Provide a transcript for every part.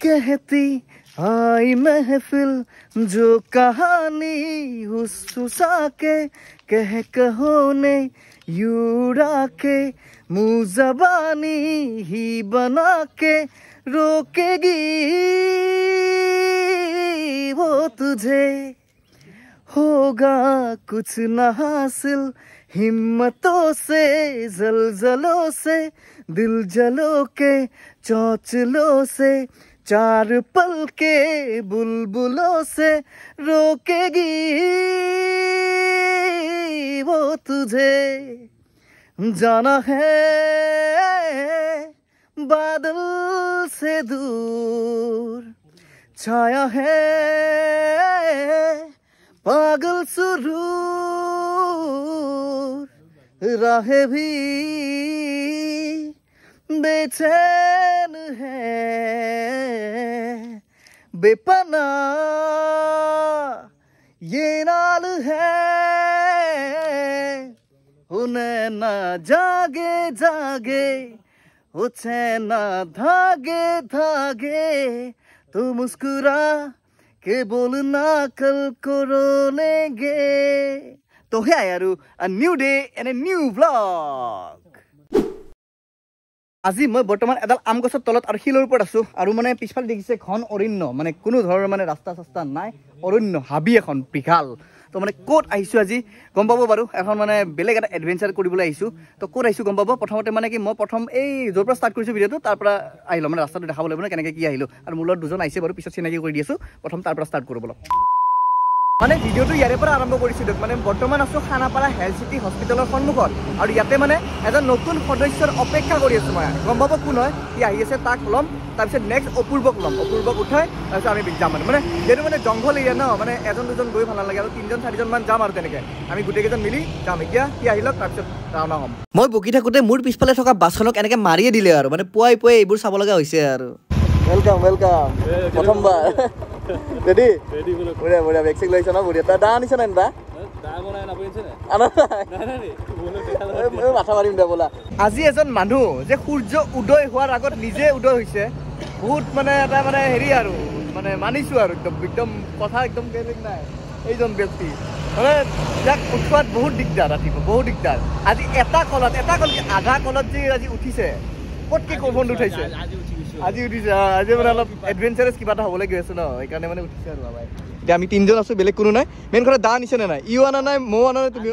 कहती आई महफिल जो कहानी हुस्सा के कहो ने यूड़ा के मुँह ज़बानी ही बना के रोकेगी वो तुझे होगा कुछ न हासिल हिम्मतों से जलजलों से दिल जलों के चौचलों से चार पल के बुलबुलों से रोकेगी वो तुझे जाना है बादल से दूर छाया है पागल सुरूर राहें भी बेचैन है बेपना ये नाल है उन्हें ना जागे जागे उछे ना धागे धागे तू मुस्कुरा के बोलना कल को रो लेंगे तो है यार a new day and a new vlog আজি মই বৰ্তমান এডাল আম গছৰ তলত আৰু শিলৰ ওপৰত আছো আৰু মানে পিছফালে দেখিছে ঘন অৰণ্য মানে কোনো ধৰণৰ মানে ৰাস্তা চাস্তা নাই অৰণ্য হাবি এখন বিশাল তো মানে কোট আহিছো আজি গম পাব বাৰু এখন মানে বেলেগ এটা এডভেঞ্চাৰ কৰিবলৈ আহিছো তো কোট আহিছো গম পাব প্ৰথমতে মানে কি মই প্ৰথম এই য'ৰ পৰা ষ্টাৰ্ট কৰিছো ভিডিঅ'টো তাৰ পৰা আহিলো মানে ৰাস্তাটো দেখাব লাগিব কেনেকৈ কি আহিলো আৰু মোৰ লগত দুজন আহিছে বাৰু পিছত চিনাকি কৰি দিছো প্ৰথম তাৰ পৰা ষ্টাৰ্ট কৰিব বলক মানে ভিডিঅ'টো ইয়াৰে পৰা আৰম্ভ কৰিছিলো মানে বৰ্তমান আছো খানাপাৰা হেল্থ চিটি হস্পিটেলৰ সন্মুখত আৰু ইয়াতে মানে এজন নতুন সদস্যৰ অপেক্ষা কৰি আছো মই গম পাব কোন হয় কি আহি আছে তাক ল'ম তাৰপিছত নেক্সট অপূৰ্বক উঠাই তাৰপিছত আমি যাম মানে যেটো মানে জংঘল এৰিয়া ন মানে এজন দুজন গৈ ভাল নালাগে আৰু তিনজন চাৰিজন মান যাম আৰু তেনেকৈ আমি গোটেইকেইজন মিলি যাম এতিয়া কি আহিলক তাৰপিছত ৰাওনা হ'ম মই বকি থাকোঁতে মোৰ পিছফালে থকা বাছখনক এনেকৈ মাৰিয়ে দিলে আৰু মানে পুৱাই এইবোৰ চাব লগা হৈছে আৰু ৱেলকাম প্ৰথমবাৰ ৰেডি বঢ়িয়া বঢ়িয়া ভেকচিন লৈছ ন বঢ়িয়া দা আনিছ নাই দা মাথা মাৰিম দে বোলা আজি এজন মানুহ যে সূৰ্য উদয় হোৱাৰ আগত নিজে উদয় হৈছে বহুত মানে এটা মানে হেৰি আৰু মানে মানিছো আৰু একদম কথা একদম বেলেগ নাই এইজন ব্যক্তি মানে যাক উঠোৱাত বহুত দিগদাৰ ৰাতিপুৱা বহুত দিগদাৰ আজি এটা কলত আধা কলত যে আজি উঠিছে ক'তকে কোনখন উঠাইছে আজি উঠিছে আজি মানে অলপ এডভেঞ্চাৰাছ কিবা এটা হ'বলৈ গৈ আছো ন সেইকাৰণে মানে উঠিছে আৰু বাবাই এতিয়া আমি তিনজন আছো বেলেগ কোনো নাই মেইন কথা দা আনিছে নে নাই ইও আনা নাই ময়ো আনা নাই তুমি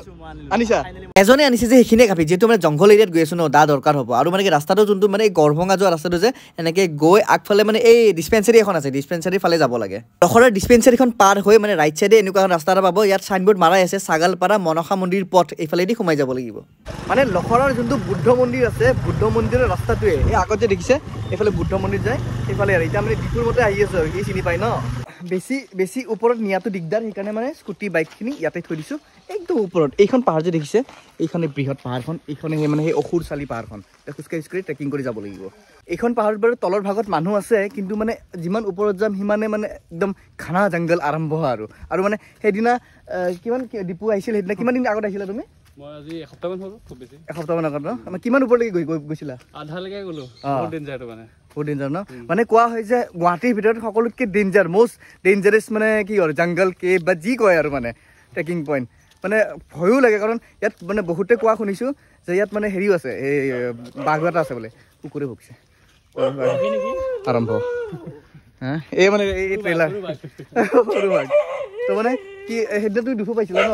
আনিছা এজনে আনিছে যে সেইখিনিয়ে কাপি যিহেতু মানে জংঘল এৰিয়াত গৈ আছো ন দা দৰকাৰ হ'ব আৰু মানে কি ৰাস্তাটো যোনটো মানে গড়ভঙা যোৱা ৰাস্তাটো যে এনেকৈ গৈ আগফালে মানে এই ডিছপেঞ্চাৰী এখন আছে ডিছপেঞ্চাৰীৰ ফালে যাব লাগে দখৰৰ ডিছপেঞ্চাৰীখন পাৰ হৈ মানে ৰাইট চাইডে এনেকুৱা এখন ৰাস্তা এটা পাব ইয়াত চাইনবোৰ্ড মাৰাই আছে ছাগালপাৰা মনসা মন্দিৰ পথ এইফালেদি সোমাই যাব লাগিব মানে লখৰাৰ যোনটো বুদ্ধ মন্দিৰ আছে বুদ্ধ মন্দিৰৰ ৰাস্তাটোৱে এই আগত যে দেখিছে এইফালে বুদ্ধ মন্দিৰ যায় সেইফালে আৰু এতিয়া মানে ডিপুৰ মতে আহি আছো এই চিনি পাই ন বেছি ওপৰত নিয়াটো দিগদাৰ সেইকাৰণে মানে স্কুটি বাইকখিনি ইয়াতে থৈ দিছোঁ একদম ওপৰত এইখন পাহাৰ যে দেখিছে এইখনে বৃহৎ পাহাৰখন এইখনে সেই মানে সেই অসুৰচালি পাহাৰখন খোজকাঢ়ি ট্ৰেকিং কৰি যাব লাগিব এইখন পাহাৰত বাৰু তলৰ ভাগত মানুহ আছে কিন্তু মানে যিমান ওপৰত যাম সিমানে মানে একদম ঘানা জংঘল আৰম্ভ আৰু মানে সেইদিনা কিমান ডিপু আহিছিল সেইদিনা কিমান দিন আগত আহিছিলা তুমি মই আজি এসপ্তাহমান হ'ল খুব বেছি এসপ্তাহমান আগত ন মানে কিমান ওপৰলৈকে গৈছিলা আধালৈকে গ'লো বহুত ডেঞ্জাৰটো মানে বহুত ডেঞ্জাৰ ন মানে কোৱা হয় যে গুৱাহাটীৰ ভিতৰত সকলোতকৈ ডেঞ্জাৰ মষ্ট ডেঞ্জাৰাছ মানে কি আৰু জংঘল কেভ বা যি কয় আৰু মানে ট্ৰেকিং পইণ্ট মানে ভয়ো লাগে কাৰণ ইয়াত মানে বহুতে কোৱা শুনিছোঁ যে ইয়াত মানে হেৰিও আছে এই বাঘ এটা আছে বোলে কুকুৰে ভুকিছে আৰম্ভ হা এই মানে এই ট্ৰেইলাৰ তো মানে কি সেইদিনা তুমি দুখ পাইছিলা ন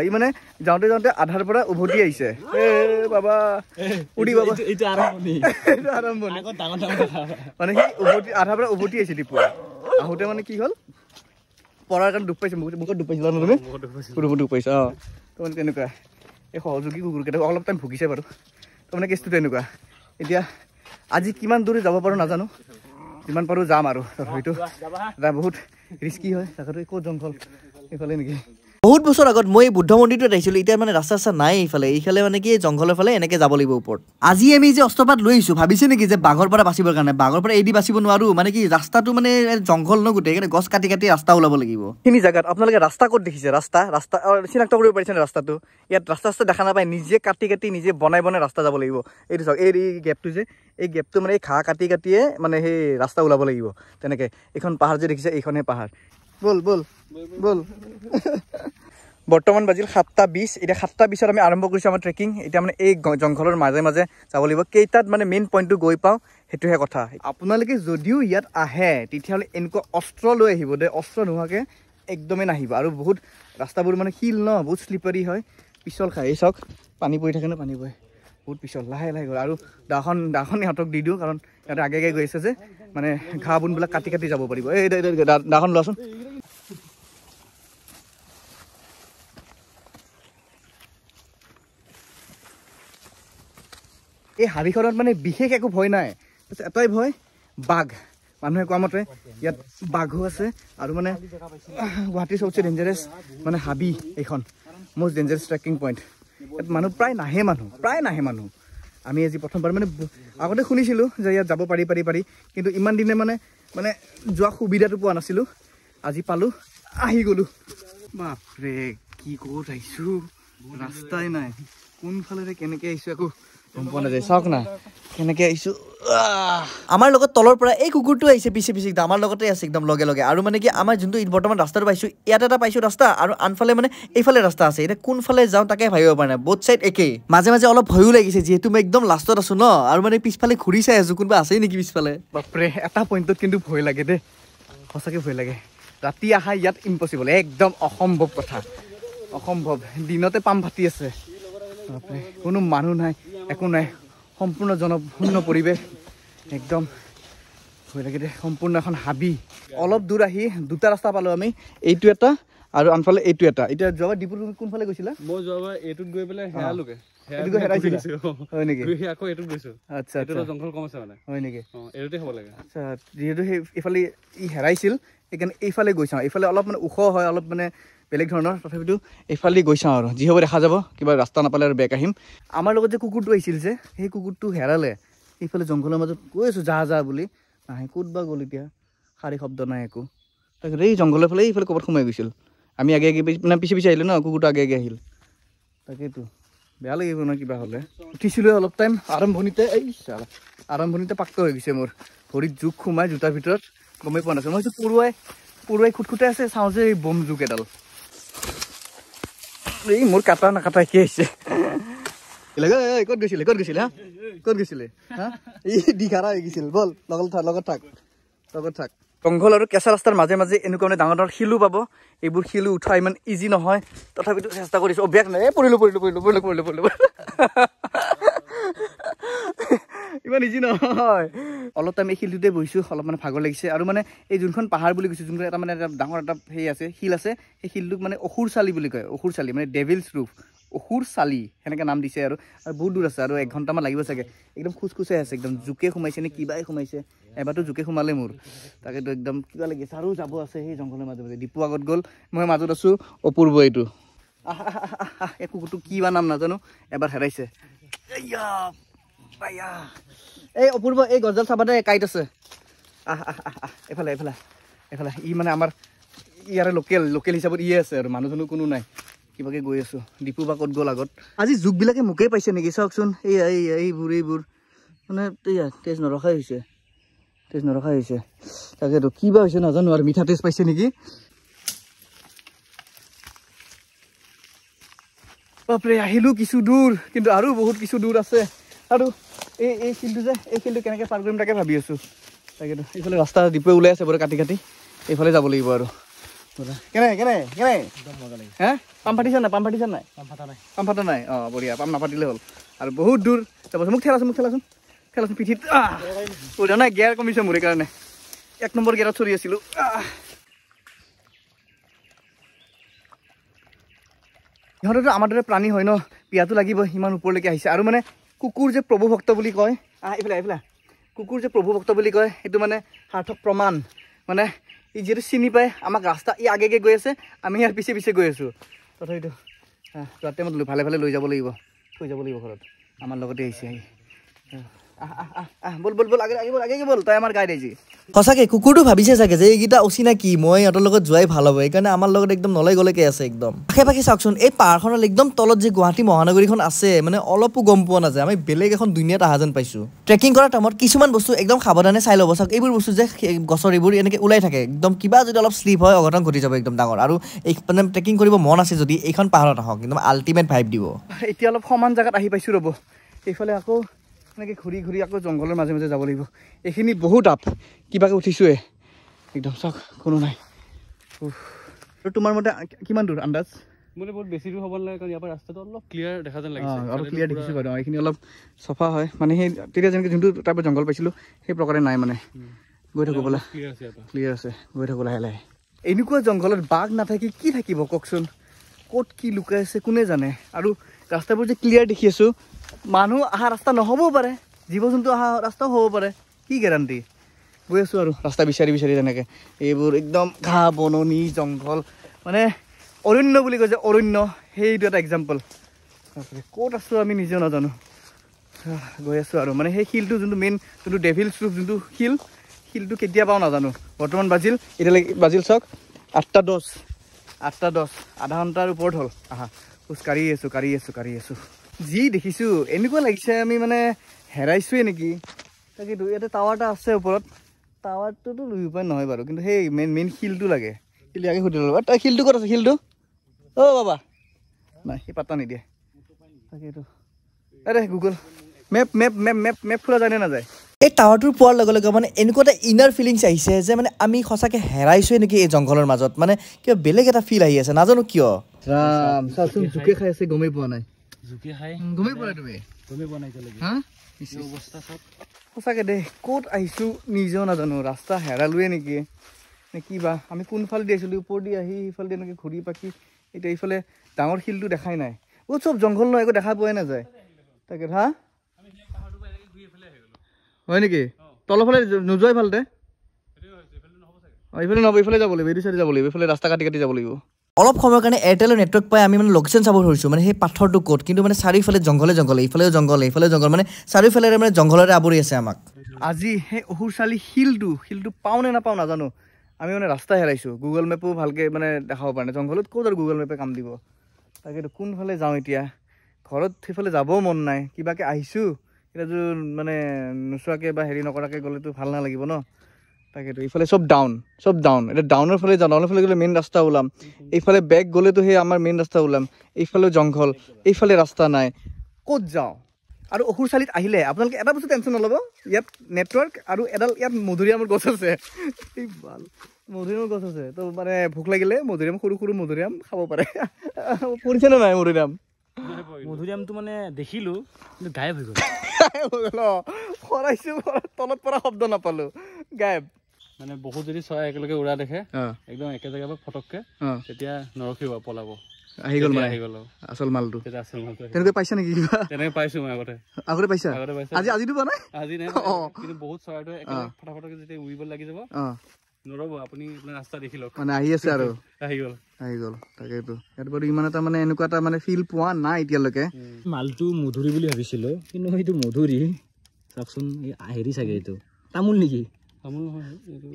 ই মানে যাওঁতে আধাৰ পৰা উভতি আহিছে বাবা উৰি বাবা আৰম্ভণি মানে সি আধাৰ পৰা উভতি আহিছে ডিপুৱা আহোঁতে মানে কি হ'ল পৰাৰ কাৰণে দুখ পাইছে মুখত দুখ পাইছিলা ন তুমি দুখ পাইছা তো মানে তেনেকুৱা এই সহযোগী কুকুৰকেইটা অলপ টাইম ভুগিছে বাৰু তো মানে কেছটো তেনেকুৱা এতিয়া আজি কিমান দূৰ যাব পাৰোঁ নাজানো যিমান পাৰোঁ যাম আৰু হয়তো এটা বহুত ৰিস্কি হয় তাতে ক'ত জংঘল এইফালে নেকি বহুত বছৰ আগত মই বুদ্ধ মন্দিৰটোত আহিছিলোঁ এতিয়া মানে ৰাস্তা নাই এইফালে মানে কি জংঘলৰ ফালে এনেকৈ যাব লাগিব ওপৰত আজি আমি যে অস্ত্ৰপাত লৈ আহিছোঁ ভাবিছে নেকি যে বাঘৰ পৰা বাচিবৰ কাৰণে বাঘৰ পৰা এদি বাচিব নোৱাৰোঁ মানে কি ৰাস্তাটো মানে জংঘল ন গোটেই সেইকাৰণে গছ কাটি ৰাস্তা ওলাব লাগিব সেইখিনি জেগাত আপোনালোকে ৰাস্তা ক'ত দেখিছে ৰাস্তা চিনাক্ত কৰিব পাৰিছেনে ৰাস্তাটো ইয়াত ৰাস্তা দেখা নাপায় নিজে কাটি নিজে বনাই ৰাস্তা যাব লাগিব এইটো চাওক এই গেপটো যে এই গেপটো মানে এই ঘাঁহ কাটিয়ে মানে সেই ৰাস্তা ওলাব লাগিব তেনেকৈ এইখন পাহাৰ যে দেখিছে এইখনহে পাহাৰ বল বৰ্তমান বাজিল 7:20 এতিয়া 7:20 আমি আৰম্ভ কৰিছোঁ আমাৰ ট্ৰেকিং এতিয়া মানে এই জংঘলৰ মাজে যাব লাগিব কেইটাত মানে মেইন পইণ্টটো গৈ পাওঁ সেইটোহে কথা আপোনালোকে যদিও ইয়াত আহে তেতিয়াহ'লে এনেকুৱা অস্ত্ৰ লৈ আহিব দে অস্ত্ৰ নোহোৱাকৈ একদমেই নাহিব আৰু বহুত ৰাস্তাবোৰ মানে শিল ন বহুত শ্লিপাৰী হয় পিছল খায় এই চাওক পানী পৰি থাকে ন পানী পৰে বহুত পিছল লাহে গ'ল আৰু দাখন ইহঁতক দি দিওঁ কাৰণ ইহঁতে আগে গৈ আছে যে মানে ঘাঁহ বনবিলাক কাটি যাব পাৰিব এই দাখন লোৱাচোন এই হাবিখনত মানে বিশেষ একো ভয় নাই এটাই ভয় বাঘ মানুহে কোৱা মতে ইয়াত বাঘো আছে আৰু মানে গুৱাহাটীৰ সবচে ডেঞ্জাৰাছ মানে হাবি এইখন মষ্ট ডেঞ্জাৰাছ ট্ৰেকিং পইণ্ট ইয়াত মানুহ প্ৰায় নাহে মানুহ আমি আজি প্ৰথমবাৰ মানে আগতে শুনিছিলোঁ যে ইয়াত যাব পাৰি কিন্তু ইমান দিনে মানে যোৱা সুবিধাটো পোৱা নাছিলোঁ আজি পালোঁ আহি গ'লোঁ বাপৰে কি ক'ত আহিছোঁ ৰাস্তাই নাই কোনফালেৰে কেনেকৈ আহিছোঁ আকৌ গম পোৱা নাযায় চাওক না কেনেকৈ আহিছোঁ আমাৰ লগত তলৰ পৰা এই কুকুৰটো আহিছে পিছে একদম আমাৰ লগতে আছে একদম লগে আৰু মানে কি আমাৰ যোনটো বৰ্তমান ৰাস্তাটো পাইছোঁ ইয়াত এটা পাইছোঁ ৰাস্তা আৰু আনফালে মানে এইফালে ৰাস্তা আছে এতিয়া কোনফালে যাওঁ তাকে ভাবিব পৰা নাই বোথ চাইড একেই মাজে অলপ ভয়ো লাগিছে যিহেতু মই একদম লাষ্টত আছোঁ ন আৰু মানে পিছফালে ঘূৰি চাই আছোঁ কোনোবা আছেই নেকি পিছফালে বাপৰে এটা পইণ্টত কিন্তু ভয় লাগে দেই সঁচাকৈ ভয় লাগে ৰাতি অহা ইয়াত ইম্পচিবল একদম অসম্ভৱ কথা অসম্ভৱ দিনতে পাম ফাটি আছে বাপৰে কোনো মানুহ নাই একো নাই সম্পূৰ্ণ জনশূন্য পৰিৱেশ একদম ভয় লাগে দে সম্পূৰ্ণ এখন হাবি অলপ দূৰ আহি দুটা ৰাস্তা পালোঁ আমি এইটো এটা আৰু আনফালে এইটো এটা এতিয়া যোৱাবাৰ ডিপুৰ কোনফালে গৈছিলা মই যোৱাবাৰ এইটোত গৈ পেলাই হেৰালোগে হয় নেকি আকৌ এইটোত গৈছোঁ আচ্ছা জংঘল কম আছে মানে হয় নেকি এইটোতে হ'ব লাগে আচ্ছা যিহেতু সেই এইফালে ই হেৰাইছিল সেইকাৰণে এইফালে গৈ চাওঁ এইফালে অলপ মানে ওখ হয় অলপ মানে বেলেগ ধৰণৰ তথাপিতো এইফালে গৈ চাওঁ আৰু যি হ'ব দেখা যাব কিবা ৰাস্তা নাপালে আৰু বেক আহিম আমাৰ লগত যে কুকুৰটো আহিছিল যে সেই কুকুৰটো হেৰালে এইফালে জংঘলৰ মাজত গৈ আছোঁ যা বুলি নাহে ক'ত বা গ'ল এতিয়া শাৰী শব্দ নাই একো তাৰপিছত এই জংঘলৰ ফালে এইফালে ক'ৰবাত সোমাই গৈছিল আমি আগে মানে পিছে আহিলোঁ ন কুকুৰটো আগে আহিল তাকেইতো বেয়া লাগিব ন কিবা হ'লে উঠিছিলোঁ অলপ টাইম আৰম্ভণিতে পাক্ক হৈ গৈছে মোৰ ভৰিত জোক সোমাই জোতাৰ ভিতৰত গমেই পোৱা নাছিলোঁ মই ভাবিছোঁ পৰুৱাই খুটখুটাই আছে চাওঁ যে এই বম জোক এডাল এই মোৰ কাটা নাকাটা কি আহিছে ক'ত গৈছিলে হা এই দিঘাৰা হৈ গৈছিল বল লগত থাক জংঘল আৰু কেঁচা ৰাস্তাৰ মাজে এনেকুৱা মানে ডাঙৰ শিলো পাব এইবোৰ শিলো উঠোৱা ইমান ইজি নহয় তথাপিতো চেষ্টা কৰিছোঁ অভ্যাস নাই পৰিলোঁ ইমান ইজি নহয় অলপ টাইম এই শিলটোতে বহিছোঁ অলপ মানে ভাগৰ লাগিছে আৰু মানে এই যোনখন পাহাৰ বুলি কৈছোঁ যোনখন এটা মানে এটা ডাঙৰ এটা সেই আছে শিল আছে সেই শিলটোক মানে অসুৰ চালি বুলি কয় অসুৰ চালি মানে ডেভিলছ ৰুফ অসুৰ চালি সেনেকৈ নাম দিছে আৰু বহুত দূৰ আছে আৰু 1 ঘণ্টামান লাগিব চাগে একদম খোজকাঢ়ি আছে একদম জোকে সোমাইছে নে কিবাই সোমাইছে এবাৰতো জোকে সোমালে মোৰ তাকেতো একদম কিবা লাগিছে আৰু যাব আছে সেই জংঘলৰ মাজে ডিপু আগত গ'ল মই মাজত আছোঁ অপূৰ্ব এইটো এই কুকুৰটো কি বা নাম নাজানো এবাৰ হেৰাইছে এই অপূৰ্ব এই গছডাল চাবাতে কাইট আছে এইফালে ই মানে আমাৰ ইয়াৰে লোকেল হিচাপত ইয়ে আছে আৰু মানুহজনো কোনো নাই কিবাকে গৈ আছোঁ ডিপু বা ক'ত গ'ল আগত আজি জোকবিলাকে মোকেই পাইছে নেকি চাওকচোন এইবোৰ মানে তেজ নৰখাই হৈছে তাকেতো কিবা হৈছে নাজানো আৰু মিঠা তেজ পাইছে নেকি বাপৰে আহিলোঁ কিছু দূৰ কিন্তু আৰু বহুত কিছু দূৰ আছে আৰু এই শিলটো কেনেকৈ পাৰ কৰিম তাকে ভাবি আছোঁ তাকেতো এইফালে ৰাস্তা ডিপুৱে ওলাই আছে বাৰু কাটি এইফালে যাব লাগিব আৰু কেনে হে পাম ফাটিছে নাই পাম ফাটা নাই অঁ বঢ়িয়া পাম নাফাটিলে হ'ল আৰু বহুত দূৰ তাৰপাছত মোক ঠেলাচোন পিঠিত নাই গিয়াৰ কমিছে মোৰ কাৰণে 1 নম্বৰ গিয়াৰত চলি আছিলোঁ ইহঁতেতো আমাৰ দৰে প্ৰাণী হয় ন পিয়াটো লাগিব ইমান ওপৰলৈকে আহিছে আৰু মানে কুকুৰ যে প্ৰভু ভক্ত বুলি কয় এইফালে কুকুৰ যে প্ৰভু ভক্ত বুলি কয় সেইটো মানে সাৰ্থক প্ৰমাণ মানে ই যেহেতু চিনি পায় আমাক ৰাস্তা ই আগে গৈ আছে আমি ইয়াৰ পিছে পিছে গৈ আছোঁ তথাপিতো ৰাতি মই ভালে ভালে লৈ যাব লাগিব থৈ যাব লাগিব ঘৰত আমাৰ লগতে আহিছে বল বল বল আগে বল তই আমাৰ গাইড আহিছে সঁচাকে কুকুৰটো ভাবিছে চাগে যে এইকেইটা অচিনাকি মই ইহঁতৰ লগত যোৱাই ভাল হ'ব সেইকাৰণে আমাৰ লগত একদম নলাই গলেকে আছে একদম আশে পাশে চাওকচোন এই পাহাৰখনৰ একদম তলত যে গুৱাহাটী মহানগৰীখন আছে মানে অলপো গম পোৱা নাযায় আমি বেলেগ এখন দুনিয়াত অহা যেন পাইছোঁ ট্ৰেকিং কৰাৰ টাইমত কিছুমান বস্তু একদম সাৱধানে চাই ল'ব চাওক এইবোৰ বস্তু যে গছৰ এইবোৰ এনেকৈ ওলাই থাকে একদম কিবা যদি অলপ শ্লিপ হয় অঘটন ঘটি যাব একদম ডাঙৰ আৰু এই মানে ট্ৰেকিং কৰিব মন আছে যদি এইখন পাহাৰত আহক একদম আল্টিমেট ভাইব দিব এতিয়া অলপ সমান জেগাত আহি পাইছোঁ ৰ'ব এইফালে আকৌ এনেকৈ ঘূৰি ঘূৰি আকৌ জংঘলৰ মাজে মাজে যাব লাগিব এইখিনি বহুত আপ কিবাকৈ উঠিছোঁৱে একদম চাওক কোনো নাই তোমাৰ মতে কিমান দূৰ আন্দাজ মানে বহুত বেছি দূৰ হ'ব নালাগে কাৰণ ইয়াৰ পৰা ৰাস্তাটো অলপ ক্লিয়াৰ দেখা যেন লাগিছে অলপ ক্লিয়াৰ দেখিছোঁ বাৰু এইখিনি অলপ চফা হয় মানে সেই তেতিয়া যেনেকৈ যোনটো টাইপৰ জংঘল পাইছিলোঁ সেই প্ৰকাৰে নাই মানে গৈ থাকোঁ বোলে ক্লিয়াৰ আছে গৈ থাকোঁ লাহে লাহে এনেকুৱা জংঘলত বাঘ নাথাকি কি থাকিব কওকচোন ক'ত কি লুকাই আছে কোনে জানে আৰু ৰাস্তাবোৰ যে ক্লিয়াৰ দেখি আছোঁ মানুহ অহা ৰাস্তা নহ'বও পাৰে জীৱ জন্তু অহা ৰাস্তাও হ'ব পাৰে কি গেৰাণ্টি গৈ আছোঁ আৰু ৰাস্তা বিচাৰি বিচাৰি তেনেকৈ এইবোৰ একদম ঘাঁহ বননি জংঘল মানে অৰণ্য বুলি কয় যে অৰণ্য সেইটো এটা এক্সাম্পল ক'ত আছোঁ আমি নিজেও নাজানো গৈ আছোঁ আৰু মানে সেই শিলটো যোনটো মেইন যোনটো ডেভিলছ ৰূপ যোনটো শিলটো কেতিয়া পাওঁ নাজানো বৰ্তমান এতিয়ালৈকে বাজিল চাওক 8:10 আধা ঘণ্টাৰ ওপৰত হ'ল খোজ কাঢ়ি আছোঁ যি দেখিছোঁ এনেকুৱা লাগিছে আমি মানে হেৰাইছোৱে নেকি তাকেতো ইয়াতে টাৱাৰ এটা আছে ওপৰত টাৱাৰটোতো লৈ উপায় নহয় বাৰু কিন্তু সেই মেইন শিলটো লাগে শিলটো আগে সুধি ল'ব তই শিলটো ক'ত আছে শিলটো বাবা নাই সি পাত্তা নিদিয়ে তাকেতো আৰে গুগল মেপ ফুৰা যায় নে নাযায় এই টাৱাৰটোৰ পোৱাৰ লগে লগে মানে এনেকুৱা এটা ইনাৰ ফিলিংছ আহিছে যে মানে আমি সঁচাকৈ হেৰাইছোৱে নেকি এই জংঘলৰ মাজত মানে কিবা বেলেগ এটা ফিল আহি আছে নাজানো কিয় চাচোন জোকে খাই আছে গমেই পোৱা নাই গমেই পোৱা নাই তুমি সঁচাকৈ দেই ক'ত আহিছোঁ নিজেও নাজানো ৰাস্তা হেৰালোৱে নেকি নে কিবা আমি কোনফালে দি আহিছিলোঁ ওপৰ দি আহি সিফালে দি এনেকৈ ঘূৰি পাকি এতিয়া এইফালে ডাঙৰ শিলটো দেখাই নাই চব জংঘল নহয় একো দেখা পোৱাই নাযায় তাকে হয় নেকি তলৰ ফালে নোযোৱাই ভালতে এইফালে নহ'ব এইফালে যাব লাগিব এইটো চাইডে যাব লাগিব এইফালে ৰাস্তা কাটি যাব লাগিব অলপ সময়ৰ কাৰণে এয়াৰটেলৰ নেটৱৰ্ক পাই আমি মানে লোকেশ্যন চাব ধৰিছোঁ মানে সেই পাথৰটো ক'ত কিন্তু মানে চাৰিওফালে জংঘলে এইফালেও জংঘল মানে চাৰিওফালে মানে জংঘলৰে আৱৰি আছে আমাক আজি সেই অসুৰচালি শিলটো পাওঁ নে নাপাওঁ নাজানো আমি মানে ৰাস্তা হেৰাইছোঁ গুগল মেপো ভালকৈ মানে দেখাব পৰা নাই জংঘলত ক'ত আৰু গুগল মেপে কাম দিব তাকেতো কোনফালে যাওঁ এতিয়া ঘৰত সেইফালে যাবও মন নাই কিবাকৈ আহিছোঁ এতিয়া যোন মানে নোচোৱাকৈ বা হেৰি নকৰাকৈ গ'লেতো ভাল নালাগিব ন তাকেতো এইফালে চব ডাউন এতিয়া ডাউনৰ ফালে যাওঁ ডাউনৰ ফালে গ'লে মেইন ৰাস্তা ওলাম এইফালে বেক গ'লেতো সেই আমাৰ মেইন ৰাস্তা ওলাম এইফালেও জংঘল এইফালে ৰাস্তা নাই ক'ত যাওঁ আৰু অসুৰচালিত আহিলে আপোনালোকে এটা বস্তু টেনশ্যন নল'ব ইয়াত নেটৱৰ্ক আৰু এডাল ইয়াত মধুৰিআমৰ গছ আছে ভাল মধুৰিআমৰ গছ আছে তো মানে ভোক লাগিলে মধুৰিআম সৰু মধুৰিআম খাব পাৰে পৰিছে নে নাই মধুৰিআমটো মানে দেখিলোঁ কিন্তু গায়ব হৈ গ'ল খৰাইছোঁ তলত পৰা শব্দ নাপালোঁ গায়ব মানে বহুত যদি চৰাই একেলগে উৰা দেখে একদম একে জেগাৰ পৰা ফটককে তেতিয়া নৰখিব পলাব আহি গ'ল আচল মালটো তেনেকৈ পাইছা নেকি কিবা তেনেকৈ পাইছোঁ মই আগতে পাইছা আজিতো পোৱা নাই আজি নাই কিন্তু বহুত চৰাইটো ফটাফটকে যেতিয়া উৰিব লাগি যাব নৰব আপুনি ৰাস্তা দেখি লওক মানে আহি আছে আৰু আহি গ'ল তাকেতো ইয়াত বাৰু ইমান এটা মানে এনেকুৱা এটা মানে ফিল পোৱা নাই এতিয়ালৈকে মালটো মধুৰি বুলি ভাবিছিলোঁ কিন্তু সেইটো মধুৰি চাওকচোন হেৰি চাগে এইটো তামোল নেকি তামোল নহয়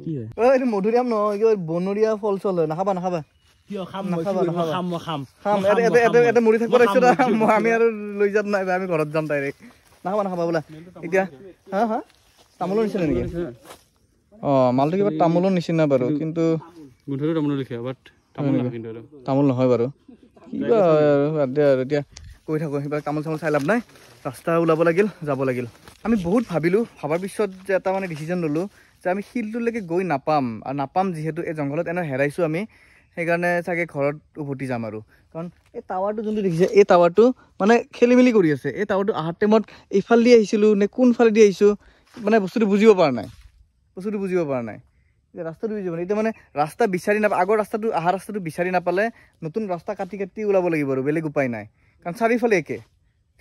কি হয় এইটো মধুৰিআম নহয় কিবা বনৰীয়া ফল চল হয় নাখাবা মৰি থাকিব আমি আৰু লৈ যাম নাই আমি ঘৰত যাম ডাইৰেক্ট নাখাবা বোলা এতিয়া তামোলৰ নিচিনা নেকি মালটো কিবা তামোলৰ নিচিনা বাৰু কিন্তু তামোল নহয় বাৰু কিবা আৰু এতিয়া কৈ থাকোঁ সেইবিলাক তামোল চামোল চাই লাভ নাই ৰাস্তা ওলাব লাগিল যাব লাগিল আমি বহুত ভাবাৰ পিছত যে এটা মানে ডিচিজন ল'লোঁ যে আমি শিলটোলৈকে গৈ নাপাম যিহেতু এই জংঘলত এনে হেৰাইছোঁ আমি সেইকাৰণে চাগে ঘৰত উভতি যাম আৰু কাৰণ এই টাৱাৰটো যোনটো দেখিছে এই টাৱাৰটো মানে খেলি মেলি কৰি আছে এই টাৱাৰটো অহাৰ টাইমত এইফালে দি আহিছিলোঁ নে কোনফালে দি আহিছোঁ মানে বস্তুটো বুজিব পৰা নাই এতিয়া ৰাস্তাটো বুজিব এতিয়া মানে ৰাস্তা বিচাৰি আগৰ ৰাস্তাটো অহা ৰাস্তাটো বিচাৰি নাপালে নতুন ৰাস্তা কাটি ওলাব লাগিব আৰু বেলেগ উপায় নাই কাৰণ চাৰিওফালে একে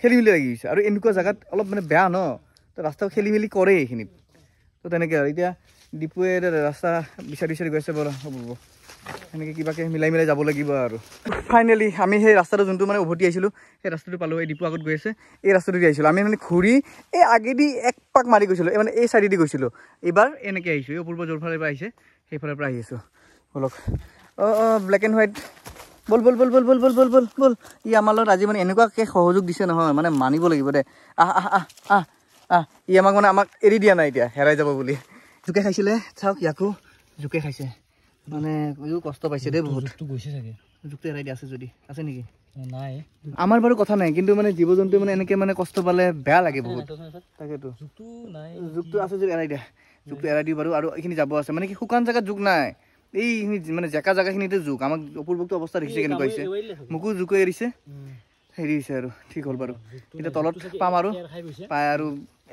খেলি মেলি লাগি গৈছে আৰু এনেকুৱা জেগাত অলপ মানে বেয়া ন তো ৰাস্তাও খেলি মেলি কৰে এইখিনিত তো তেনেকৈ আৰু এতিয়া ডিপুৱে ৰাস্তা বিচাৰি বিচাৰি গৈছে ব'লা হ'ব এনেকৈ কিবাকৈ মিলাই মিলাই যাব লাগিব আৰু ফাইনেলি আমি সেই ৰাস্তাটো যোনটো মানে উভতি আহিছিলোঁ সেই ৰাস্তাটো পালোঁ এই ডিপু আগত গৈ আছে এই ৰাস্তাটো দি আহিছিলোঁ আমি মানে ঘূৰি এই আগেদি এক পাক মাৰি গৈছিলোঁ মানে এই চাইডেদি গৈছিলোঁ এইবাৰ এনেকৈ আহিছোঁ এই অপূৰ্ব যোৰফালৰ পৰা আহিছে সেইফালৰ পৰা আহি আছোঁ ব'লক ব্লেক এণ্ড হোৱাইট বল বল বল বল বল বল বল বল বল ই আমাৰ লগত আজি মানে এনেকুৱাকৈ সহযোগ দিছে নহয় মানে মানিব লাগিব দে ই আমাক মানে আমাক এৰি দিয়া নাই এতিয়া হেৰাই যাব বুলি জোকে খাইছিলে চাওক ইয়াকো জোকে খাইছে মানে কষ্ট পাইছে দেই বহুত গৈছে চাগে জোকটো এৰাই দিয়া আছে যদি আছে নেকি নাই আমাৰ বাৰু কথা নাই কিন্তু মানে জীৱ জন্তু মানে এনেকৈ মানে কষ্ট পালে বেয়া লাগে বহুত তাকেতো জোকটো আছে যদি এৰাই দিয়া জোকটো এৰাই দিওঁ বাৰু আৰু এইখিনি যাব আছে মানে কি শুকান জেগাত জোক নাই এইখিনি মানে জেকা জেগাখিনিতে জোক আমাক অপূৰ্বটো অৱস্থা দেখিছে কেনেকুৱা হৈছে মোকো জোকে এৰিছে হেৰি হৈছে আৰু ঠিক হ'ল বাৰু এতিয়া তলত পাম আৰু পাই আৰু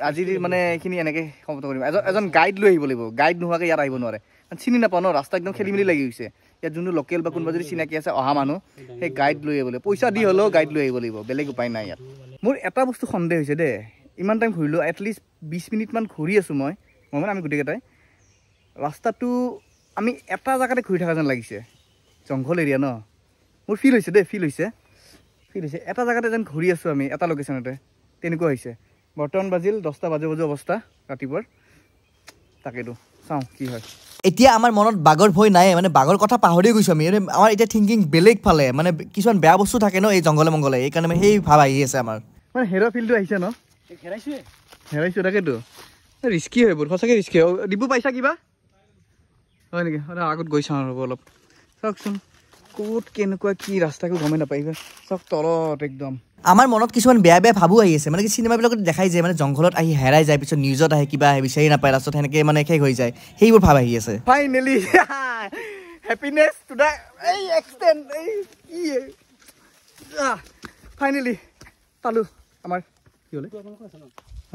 আজি মানে এইখিনি এনেকৈ সমাপ্ত কৰিম এজন গাইড লৈ আহিব লাগিব গাইড নোহোৱাকৈ ইয়াত আহিব নোৱাৰে চিনি নাপাওঁ ন ৰাস্তা একদম খেলি মেলি লাগি গৈছে ইয়াত যোনটো লোকেল বা কোনোবা যদি চিনাকি আছে অহা মানুহ সেই গাইড লৈ আহিব লাগিব পইচা দি হ'লেও গাইড লৈ আহিব লাগিব বেলেগ উপায় নাই ইয়াত মোৰ এটা বস্তু সন্দেহ হৈছে দেই ইমান টাইম ঘূৰিলোঁ এটলিষ্ট 20 মিনিটমান ঘূৰি আছোঁ মই মানে আমি গোটেইকেইটাই ৰাস্তাটো আমি এটা জেগাতে ঘূৰি থকা যেন লাগিছে জংঘল এৰিয়া ন মোৰ ফিল হৈছে দেই ফিল হৈছে এটা জেগাতে যেন ঘূৰি আছোঁ আমি এটা লোকেশ্যনতে তেনেকুৱা হৈছে বৰ্তমান বাজিল 10টা বাজু অৱস্থা ৰাতিপুৱাৰ তাকেতো চাওঁ কি হয় এতিয়া আমাৰ মনত বাঘৰ ভয় নাই মানে বাঘৰ কথা পাহৰি গৈছোঁ আমি আমাৰ এতিয়া থিংকিং বেলেগ ফালে মানে কিছুমান বেয়া বস্তু থাকে ন এই জংঘলে মংগলে এইকাৰণে মানে সেই ভাৱ আহি আছে আমাৰ মানে হেৰা ফিল্ডটো আহিছে ন হেৰাইছোঁ তাকেতো ৰিস্কি হয় বহুত সঁচাকৈ ৰিস্কি হয় ডিপু পাইছা কিবা হয় নেকি আগত গৈ চাওঁ ৰ'ব অলপ চাওকচোন ক'ত কেনেকুৱা কি ৰাস্তাকো গমেই নাপায় চাওক তলত একদম আমাৰ মনত কিছুমান বেয়া বেয়া ভাবো আহি আছে মানে কি চিনেমাবিলাকত দেখাই যায় মানে জংঘলত আহি হেৰাই যায় পিছত নিউজত আহে কিবা আহে বিচাৰি নাপায় লাষ্টত সেনেকৈ মানে শেষ হৈ যায় সেইবোৰ ভাৱ আহি আছে ফাইনেলি হেপিনেছ টু দ্য এই এক্সটেণ্ড এই কি ফাইনেলি পালোঁ আমাৰ কি হ'লে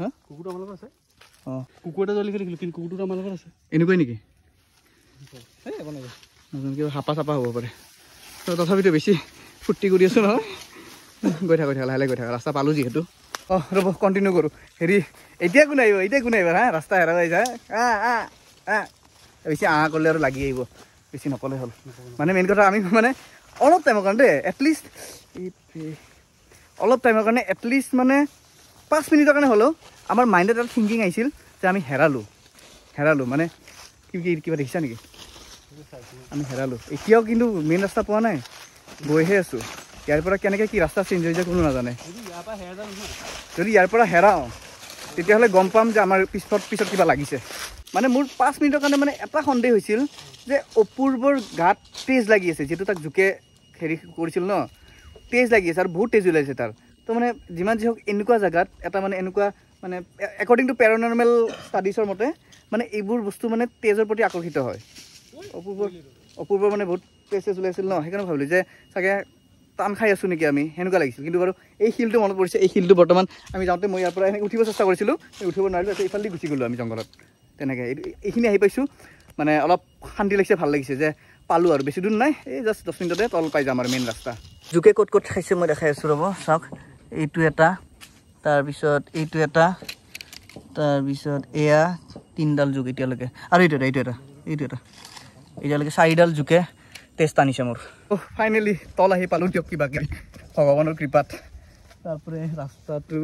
হা কুকুৰটো আমাৰ লগত আছে অঁ কুকুৰ এটা জ্বলি খেলিছিলোঁ কিন্তু কুকুৰটো আমাৰ লগত আছে এনেকুৱাই নেকি নাজানো কিবা হাপা চাপা হ'ব পাৰে তথাপিতো বেছি ফূৰ্তি কৰি আছোঁ নহয় গৈ থাক লাহে লাহে গৈ থাকা ৰাস্তা পালোঁ যিহেতু ৰ'ব কণ্টিনিউ কৰোঁ হেৰি এতিয়া কোন আহিব হা ৰাস্তা হেৰাই যায় বেছি কৰিলে আৰু লাগি আহিব বেছি নক'লে হ'ল মানে মেইন কথা আমি মানে অলপ টাইমৰ কাৰণে দেই এটলিষ্ট মানে 5 মিনিটৰ কাৰণে হ'লেও আমাৰ মাইণ্ডত এটা থিংকিং আহিছিল যে আমি হেৰালোঁ মানে কিবা দেখিছা নেকি আমি হেৰালোঁ এতিয়াও কিন্তু মেইন ৰাস্তা পোৱা নাই গৈহে আছোঁ ইয়াৰ পৰা কেনেকৈ কি ৰাস্তা চেঞ্জ হৈ যায় কোনো নাজানে যদি ইয়াৰ পৰা হেৰাওঁ তেতিয়াহ'লে গম পাম যে আমাৰ পিছত কিবা লাগিছে মানে মোৰ 5 মিনিটৰ কাৰণে মানে এটা সন্দেহ হৈছিল যে অপূৰ্বৰ গাত তেজ লাগি আছে যিহেতু তাক জোকে হেৰি কৰিছিল ন তেজ লাগি আছে আৰু বহুত তেজ ওলাইছে তাৰ তো মানে যিমান যি হওক এনেকুৱা জেগাত এটা মানে এনেকুৱা মানে একৰ্ডিং টু পেৰানৰ্মেল ষ্টাডিজৰ মতে মানে এইবোৰ বস্তু মানে তেজৰ প্ৰতি আকৰ্ষিত হয় অপূৰ্বৰ মানে বহুত তেজ ওলাইছিল ন সেইকাৰণে ভাবিলোঁ যে চাগে টান খাই আছোঁ নেকি আমি সেনেকুৱা লাগিছিল কিন্তু বাৰু এই শিলটো মনত পৰিছে এই শিলটো বৰ্তমান আমি যাওঁতে মই ইয়াৰ পৰা এনেকৈ উঠিব চেষ্টা কৰিছিলোঁ উঠিব নোৱাৰিলোঁ এইফালেদি গুচি গ'লোঁ আমি জংঘলত তেনেকৈ এইখিনি আহি পাইছোঁ মানে অলপ শান্তি লাগিছে ভাল লাগিছে যে পালোঁ আৰু বেছি দূৰ নাই এই জাষ্ট 10 মিনিটতে তল পাই যাম আৰু মেইন ৰাস্তা জোকে ক'ত খাইছে মই দেখাই আছোঁ ৰ'ব চাওক এইটো এটা তাৰপিছত এইটো এটা তাৰপিছত এয়া 3ডাল জোক এতিয়ালৈকে আৰু এইটো এটা এতিয়ালৈকে 4ডাল জোকে টেষ্ট আনিছে মোৰ ফাইনেলি তল আহি পালোঁ দিয়ক কিবাকে ভগৱানৰ কৃপাত তাৰপৰা ৰাস্তাটো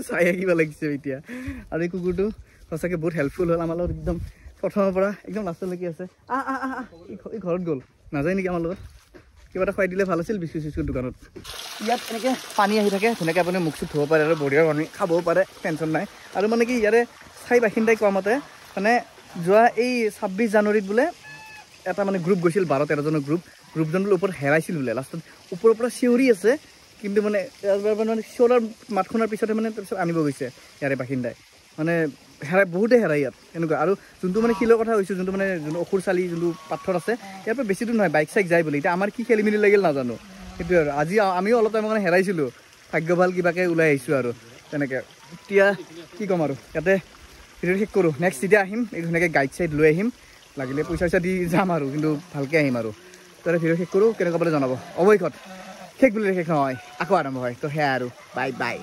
চাই কিবা লাগিছে এতিয়া আৰু এই কুকুৰটো সঁচাকৈ বহুত হেল্পফুল হ'ল আমাৰ লগত একদম প্ৰথমৰ পৰা একদম লাষ্টলৈকে আছে এই ঘৰত গ'ল নাযায় নেকি আমাৰ লগত কিবা এটা খুৱাই দিলে ভাল আছিল বিস্কুট দোকানত ইয়াত এনেকৈ পানী আহি থাকে ধুনীয়াকৈ আপুনি মুখ চুখ ধুব পাৰে আৰু বঢ়িয়া পানী খাবও পাৰে টেনশ্যন নাই আৰু মানে কি ইয়াৰে স্থায়ী বাসিন্দাই কোৱা মতে মানে যোৱা এই 26 জানুৱাৰীত বোলে এটা মানে গ্ৰুপ গৈছিল 12-13জনৰ গ্ৰুপজন বোলে ওপৰত হেৰাইছিল বোলে লাষ্টত ওপৰৰ পৰা চিঞৰি আছে কিন্তু মানে চিঞৰাৰ মাত শুনাৰ পিছতে মানে তাৰপিছত আনিব গৈছে ইয়াৰে বাসিন্দাই মানে বহুতে হেৰাই ইয়াত এনেকুৱা আৰু যোনটো মানে শিলৰ কথা কৈছোঁ যোনটো মানে যোনটো অসুৰ চালি যোনটো পাথৰ আছে ইয়াৰ পৰা বেছি দূৰ নহয় বাইক চাইক যায় বুলি এতিয়া আমাৰ কি খেলি মেলি লাগিল নাজানো সেইটোৱে আৰু আজি আমিও অলপ টাইমৰ কাৰণে হেৰাইছিলোঁ ভাগ্য ভাল কিবাকৈ ওলাই আহিছোঁ আৰু তেনেকৈ এতিয়া কি ক'ম আৰু ইয়াতে ভিডিঅ'টো শেষ কৰোঁ নেক্সট যেতিয়া আহিম এই ধুনীয়াকৈ গাইড চাইড লৈ আহিম লাগিলে পইচা দি যাম আৰু কিন্তু ভালকৈ আহিম আৰু তাতে ভিডিঅ' শেষ কৰোঁ কেনেকুৱা পালে জনাব অৱশেষত শেষ বুলিলে শেষ নহয় আকৌ আৰম্ভ হয় তো সেয়া আৰু বাই